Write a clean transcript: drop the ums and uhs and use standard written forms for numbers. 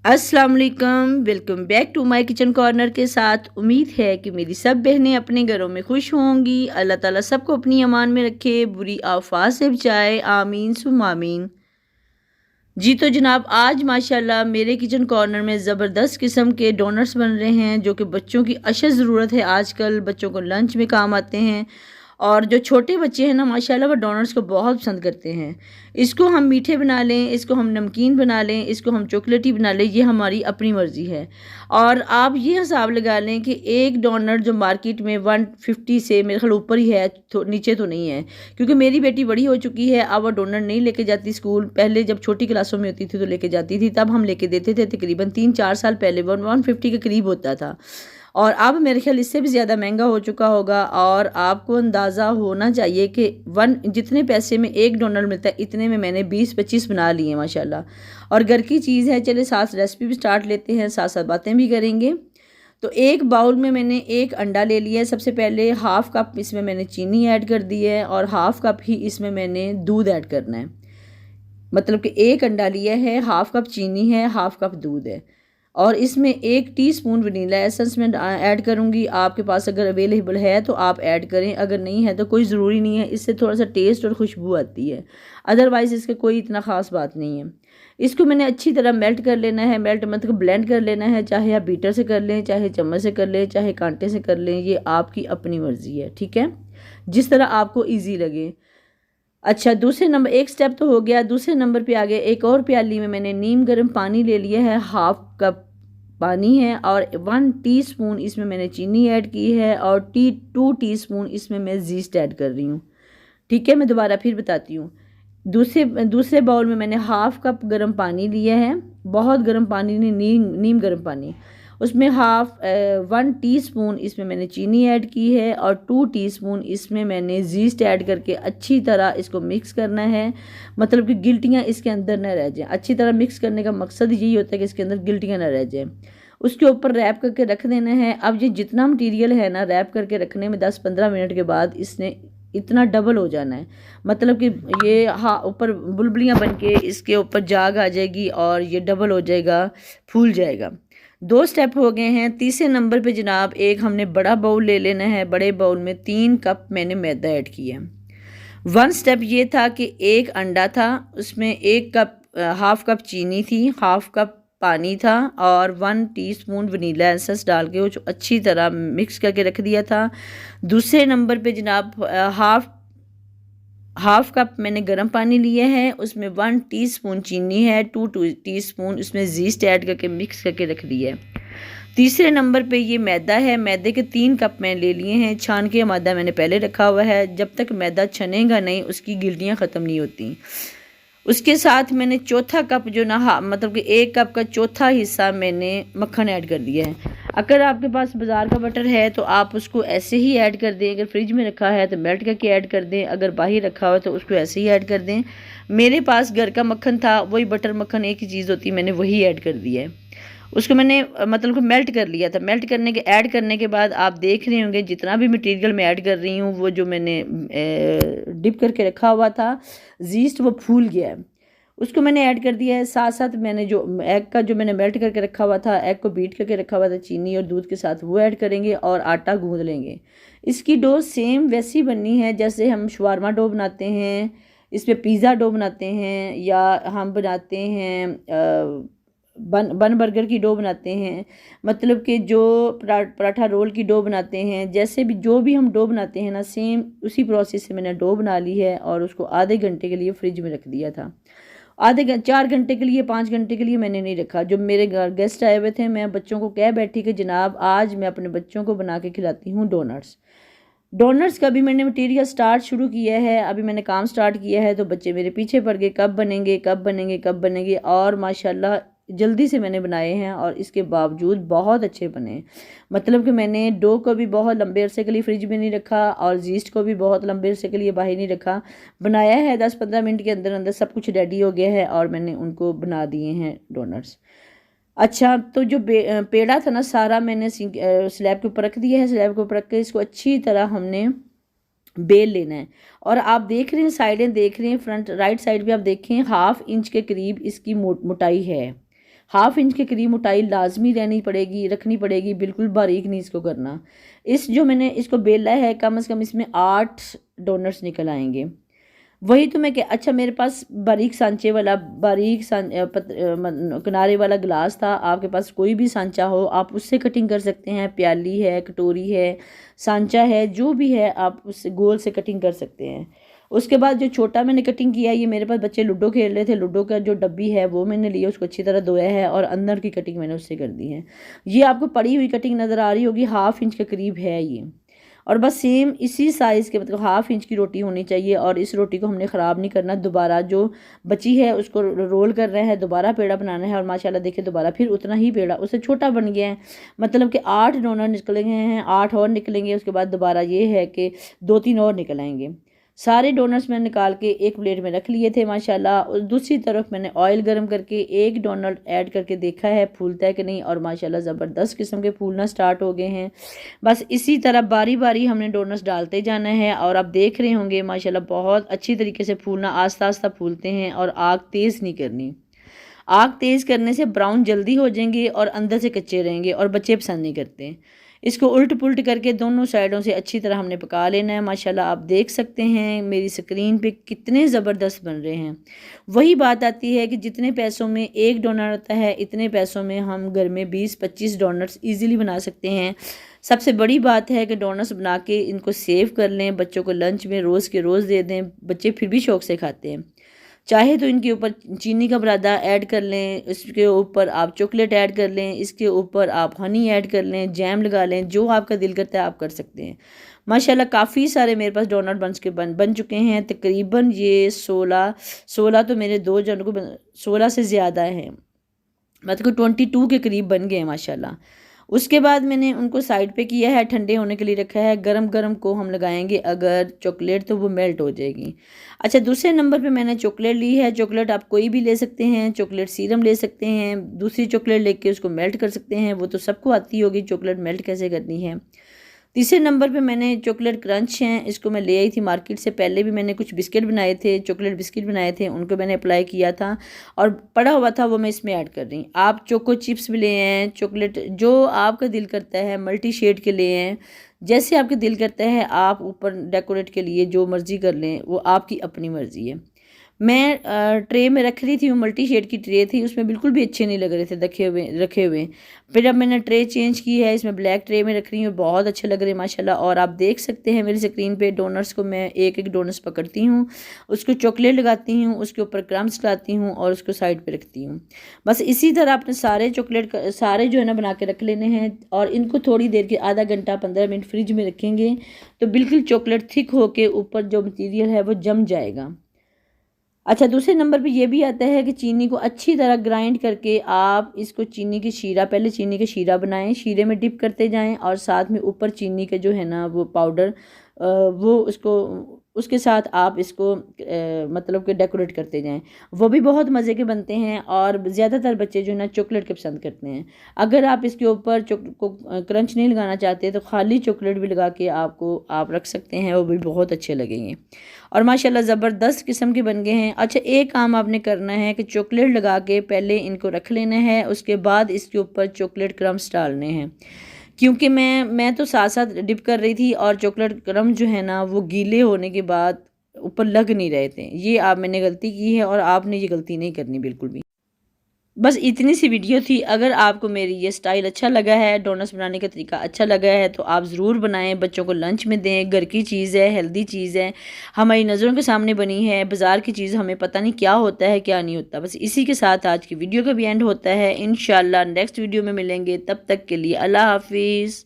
अस्सलाम वालेकुम, welcome back to my kitchen corner के साथ। उम्मीद है कि मेरी सब बहनें अपने घरों में खुश होंगी। अल्लाह ताला सबको अपनी अमान में रखे, बुरी आफात से बचाए, आमीन सुम आमीन। जी तो जनाब, आज माशाल्लाह मेरे किचन कॉर्नर में ज़बरदस्त किस्म के डोनट्स बन रहे हैं जो कि बच्चों की अशद ज़रूरत है। आजकल बच्चों को लंच में काम आते हैं और जो छोटे बच्चे हैं ना माशाल्लाह वो डोनट्स को बहुत पसंद करते हैं। इसको हम मीठे बना लें, इसको हम नमकीन बना लें, इसको हम चॉकलेटी बना लें, ये हमारी अपनी मर्ज़ी है। और आप ये हिसाब लगा लें कि एक डोनट जो मार्केट में 150 से मेरे ख्याल ऊपर ही है, तो नीचे तो नहीं है। क्योंकि मेरी बेटी बड़ी हो चुकी है, अब वो डोनट नहीं लेके जाती स्कूल। पहले जब छोटी क्लासों में होती थी तो लेके जाती थी, तब हम लेके देते थे। तकरीबन 3-4 साल पहले 150 के करीब होता था और अब मेरे ख्याल इससे भी ज़्यादा महंगा हो चुका होगा। और आपको अंदाज़ा होना चाहिए कि जितने पैसे में एक डोनट मिलता है, इतने में मैंने 20-25 बना लिए माशाल्लाह। और घर की चीज़ है, चले साथ रेसिपी भी स्टार्ट लेते हैं, साथ साथ बातें भी करेंगे। तो एक बाउल में मैंने एक अंडा ले लिया है। सबसे पहले हाफ़ कप इसमें मैंने चीनी ऐड कर दी है और हाफ़ कप ही इसमें मैंने दूध ऐड करना है। मतलब कि एक अंडा लिया है, हाफ़ कप चीनी है, हाफ़ कप दूध है और इसमें 1 टीस्पून वनीला एसेंस में ऐड करूँगी। आपके पास अगर अवेलेबल है तो आप ऐड करें, अगर नहीं है तो कोई ज़रूरी नहीं है। इससे थोड़ा सा टेस्ट और खुशबू आती है, अदरवाइज़ इसका कोई इतना ख़ास बात नहीं है। इसको मैंने अच्छी तरह मेल्ट कर लेना है। मेल्ट मतलब ब्लेंड कर लेना है, चाहे आप बीटर से कर लें, चाहे चम्मच से कर लें, चाहे कांटे से कर लें, ये आपकी अपनी मर्ज़ी है, ठीक है, जिस तरह आपको ईजी लगे। अच्छा, दूसरे नंबर एक स्टेप तो हो गया। दूसरे नंबर पे आ गया, एक और प्याली में मैंने नीम गर्म पानी ले लिया है, हाफ़ कप पानी है और 1 टीस्पून इसमें मैंने चीनी ऐड की है और 2 टीस्पून इसमें मैं जीस्ट ऐड कर रही हूँ, ठीक है। मैं दोबारा फिर बताती हूँ। दूसरे दूसरे बाउल में मैंने हाफ़ कप गर्म पानी लिया है, बहुत गर्म पानी नहीं, नीम गर्म पानी। उसमें 1 टीस्पून इसमें मैंने चीनी ऐड की है और 2 टीस्पून इसमें मैंने जीस्ट ऐड करके अच्छी तरह इसको मिक्स करना है। मतलब कि गिल्टियाँ इसके अंदर न रह जाएं। अच्छी तरह मिक्स करने का मकसद यही होता है कि इसके अंदर गिल्टियाँ न रह जाएं। उसके ऊपर रैप करके रख देना है। अब ये जितना मटीरियल है ना, रैप करके रखने में 10-15 मिनट के बाद इसने इतना डबल हो जाना है। मतलब कि ये ऊपर बुलबुलियाँ बन के इसके ऊपर जाग आ जाएगी और ये डबल हो जाएगा, फूल जाएगा। 2 स्टेप हो गए हैं। तीसरे नंबर पे जनाब एक हमने बड़ा बाउल ले लेना है। बड़े बाउल में 3 कप मैंने मैदा ऐड किया है। 1 स्टेप ये था कि एक अंडा था, उसमें 1 कप हाफ़ कप चीनी थी, हाफ़ कप पानी था और 1 टीस्पून वनीला एसेंस डाल के वो जो अच्छी तरह मिक्स करके रख दिया था। दूसरे नंबर पे जनाब हाफ़ कप मैंने गर्म पानी लिया है, उसमें 1 टीस्पून चीनी है, 2 टीस्पून उसमें जीस्ट ऐड करके मिक्स करके रख दिया है। तीसरे नंबर पे ये मैदा है। मैदे के 3 कप मैंने ले लिए हैं। छान के मैदा मैंने पहले रखा हुआ है। जब तक मैदा छनेगा नहीं, उसकी गिल्टियाँ ख़त्म नहीं होती। उसके साथ मैंने चौथा कप जो ना मतलब कि 1 कप का चौथा हिस्सा मैंने मक्खन ऐड कर दिया है। अगर आपके पास बाज़ार का बटर है तो आप उसको ऐसे ही ऐड कर दें। अगर फ्रिज में रखा है तो मेल्ट करके ऐड कर दें, अगर बाहर रखा हुआ तो उसको ऐसे ही ऐड कर दें। मेरे पास घर का मक्खन था, वही बटर मक्खन एक ही चीज़ होती है, मैंने वही ऐड कर दिया है। उसको मैंने मतलब को मेल्ट कर लिया था। मेल्ट करने के ऐड करने के बाद आप देख रहे होंगे जितना भी मटेरियल मैं ऐड कर रही हूँ वो जो मैंने डिप करके रखा हुआ था जीस्ट, वो फूल गया है। उसको मैंने ऐड कर दिया है। साथ साथ मैंने जो एग का जो मैंने मेल्ट करके रखा हुआ था, एग को बीट करके रखा हुआ था चीनी और दूध के साथ, वो ऐड करेंगे और आटा गूंद लेंगे। इसकी डो सेम वैसी बननी है जैसे हम शवारमा डो बनाते हैं, इस पर पिज़्ज़ा डो बनाते हैं या हम बनाते हैं बन बर्गर की डो बनाते हैं। मतलब कि जो पराठा रोल की डो बनाते हैं, जैसे भी जो भी हम डो बनाते हैं ना, सेम उसी प्रोसेस से मैंने डो बना ली है और उसको आधे घंटे के लिए फ्रिज में रख दिया था। 4 घंटे के लिए, 5 घंटे के लिए मैंने नहीं रखा। जब मेरे घर गेस्ट आए हुए थे, मैं बच्चों को कह बैठी कि जनाब आज मैं अपने बच्चों को बना के खिलाती हूँ डोनट्स का भी मैंने मटेरियल स्टार्ट शुरू किया है। अभी मैंने काम स्टार्ट किया है तो बच्चे मेरे पीछे पड़ गए, कब बनेंगे कब बनेंगे कब बनेंगे। और माशाल्लाह जल्दी से मैंने बनाए हैं और इसके बावजूद बहुत अच्छे बने। मतलब कि मैंने डो को भी बहुत लंबे अरसे के लिए फ्रिज में नहीं रखा और जीस्ट को भी बहुत लंबे अरसे के लिए बाहर नहीं रखा। बनाया है 10-15 मिनट के अंदर अंदर सब कुछ रेडी हो गया है और मैंने उनको बना दिए हैं डोनट्स। अच्छा, तो जो पेड़ा था ना सारा मैंने स्लैब के ऊपर रख दिया है। स्लैब के ऊपर रख के इसको अच्छी तरह हमने बेल लेना है। और आप देख रहे हैं, साइडें देख रहे हैं, फ्रंट राइट साइड भी आप देखें, 1/2 इंच के करीब इसकी मोटाई है। 1/2 इंच के करीब मोटाई लाजमी रखनी पड़ेगी, बिल्कुल बारीक नहीं इसको करना। जो मैंने इसको बेला है, कम से कम इसमें 8 डोनट्स निकल आएंगे। वही तो मैं अच्छा, मेरे पास बारीक सांचे वाला किनारे वाला गिलास था। आपके पास कोई भी सांचा हो आप उससे कटिंग कर सकते हैं। प्याली है, कटोरी है, सांचा है, जो भी है आप उससे गोल से कटिंग कर सकते हैं। उसके बाद जो छोटा मैंने कटिंग किया, ये मेरे पास बच्चे लूडो खेल रहे थे, लूडो का जो डब्बी है वो मैंने लिया, उसको अच्छी तरह धोया है और अंदर की कटिंग मैंने उससे कर दी है। ये आपको पड़ी हुई कटिंग नज़र आ रही होगी, 1/2 इंच के करीब है ये। और बस सेम इसी साइज़ के, मतलब 1/2 इंच की रोटी होनी चाहिए। और इस रोटी को हमने ख़राब नहीं करना, दोबारा जो बची है उसको रोल कर रहे हैं, दोबारा पेड़ा बनाना है। और माशाल्लाह देखिए दोबारा फिर उतना ही पेड़ा उससे छोटा बन गया है, मतलब कि 8 डोनट निकल गए हैं, 8 और निकलेंगे। उसके बाद दोबारा ये है कि 2-3 और निकल आएंगे। सारे डोनट्स मैंने निकाल के एक प्लेट में रख लिए थे माशाल्लाह। और दूसरी तरफ मैंने ऑयल गर्म करके एक डोनट ऐड करके देखा है फूलता है कि नहीं, और माशाल्लाह ज़बरदस्त किस्म के फूलना स्टार्ट हो गए हैं। बस इसी तरह बारी बारी हमने डोनट्स डालते जाना है। और आप देख रहे होंगे माशाल्लाह बहुत अच्छी तरीके से फूलना, आस्ता आस्ता फूलते हैं। और आग तेज़ नहीं करनी, आग तेज़ करने से ब्राउन जल्दी हो जाएंगे और अंदर से कच्चे रहेंगे और बच्चे पसंद नहीं करते। इसको उल्ट पुल्ट करके दोनों साइडों से अच्छी तरह हमने पका लेना है। माशाल्लाह आप देख सकते हैं मेरी स्क्रीन पे कितने ज़बरदस्त बन रहे हैं। वही बात आती है कि जितने पैसों में एक डोनट आता है, इतने पैसों में हम घर में 20-25 डोनट्स ईज़िली बना सकते हैं। सबसे बड़ी बात है कि डोनट्स बना के इनको सेव कर लें, बच्चों को लंच में रोज़ के रोज़ दे दें, बच्चे फिर भी शौक़ से खाते हैं। चाहे तो इनके ऊपर चीनी का बुरादा ऐड कर लें, इसके ऊपर आप चॉकलेट ऐड कर लें, इसके ऊपर आप हनी ऐड कर लें, जैम लगा लें, जो आपका दिल करता है आप कर सकते हैं। माशाल्लाह काफ़ी सारे मेरे पास डोनट बन चुके हैं। तकरीबन ये 16 तो मेरे 2 जन को 16 से ज़्यादा हैं, मतलब 22 के करीब बन गए हैं माशाल्लाह। उसके बाद मैंने उनको साइड पे किया है, ठंडे होने के लिए रखा है। गरम गरम को हम लगाएंगे अगर चॉकलेट तो वो मेल्ट हो जाएगी। अच्छा, दूसरे नंबर पे मैंने चॉकलेट ली है। चॉकलेट आप कोई भी ले सकते हैं, चॉकलेट सीरम ले सकते हैं, दूसरी चॉकलेट लेके उसको मेल्ट कर सकते हैं, वो तो सबको आती होगी चॉकलेट मेल्ट कैसे करनी है। तीसरे नंबर पे मैंने चॉकलेट क्रंच हैं, इसको मैं ले आई थी मार्केट से। पहले भी मैंने कुछ बिस्किट बनाए थे, चॉकलेट बिस्किट बनाए थे, उनको मैंने अप्लाई किया था और पड़ा हुआ था वो मैं इसमें ऐड कर रही। आप चोको चिप्स भी ले हैं, चॉकलेट जो आपका दिल करता है, मल्टी शेड के लिए हैं, जैसे आपके दिल करता है आप ऊपर डेकोरेट के लिए जो मर्ज़ी कर लें, वो आपकी अपनी मर्ज़ी है। मैं ट्रे में रख रही थी, वो मल्टी शेड की ट्रे थी, उसमें बिल्कुल भी अच्छे नहीं लग रहे थे रखे हुए। फिर अब मैंने ट्रे चेंज की है, इसमें ब्लैक ट्रे में रख रही हूँ, बहुत अच्छे लग रहे हैं माशाल्लाह। और आप देख सकते हैं मेरी स्क्रीन पे डोनट्स को मैं एक एक डोनट्स पकड़ती हूँ, उसको चॉकलेट लगाती हूँ, उसके ऊपर क्रम्स लगाती हूँ और उसको साइड पे रखती हूँ। बस इसी तरह आपने सारे चॉकलेट सारे जो है ना बना के रख लेने हैं और इनको थोड़ी देर के आधा घंटा 15 मिनट फ्रिज में रखेंगे तो बिल्कुल चॉकलेट थिक होके ऊपर जो मटीरियल है वो जम जाएगा। अच्छा, दूसरे नंबर पे ये भी आता है कि चीनी को अच्छी तरह ग्राइंड करके आप इसको चीनी की शीरा, पहले चीनी के शीरा बनाएं, शीरे में डिप करते जाएं और साथ में ऊपर चीनी का जो है ना वो पाउडर वो उसके साथ आप इसको मतलब कि डेकोरेट करते जाएं, वो भी बहुत मज़े के बनते हैं। और ज़्यादातर बच्चे जो है ना चॉकलेट के पसंद करते हैं। अगर आप इसके ऊपर क्रंच नहीं लगाना चाहते तो खाली चॉकलेट भी लगा के आप रख सकते हैं, वो भी बहुत अच्छे लगेंगे। और माशाल्लाह ज़बरदस्त किस्म के बन गए हैं। अच्छा, एक काम आपने करना है कि चॉकलेट लगा के पहले इनको रख लेना है, उसके बाद इसके ऊपर चॉकलेट क्रम्स डालने हैं, क्योंकि मैं तो साथ साथ डिप कर रही थी और चॉकलेट क्रम्स जो है ना वो गीले होने के बाद ऊपर लग नहीं रहे थे। ये मैंने गलती की है और आपने ये गलती नहीं करनी बिल्कुल भी। बस इतनी सी वीडियो थी। अगर आपको मेरी ये स्टाइल अच्छा लगा है, डोनट्स बनाने का तरीका अच्छा लगा है तो आप ज़रूर बनाएं, बच्चों को लंच में दें। घर की चीज़ है, हेल्दी चीज़ है, हमारी नज़रों के सामने बनी है। बाज़ार की चीज़ हमें पता नहीं क्या होता है क्या नहीं होता। बस इसी के साथ आज की वीडियो का भी एंड होता है। इंशाल्लाह नेक्स्ट वीडियो में मिलेंगे, तब तक के लिए अल्लाह हाफिज़।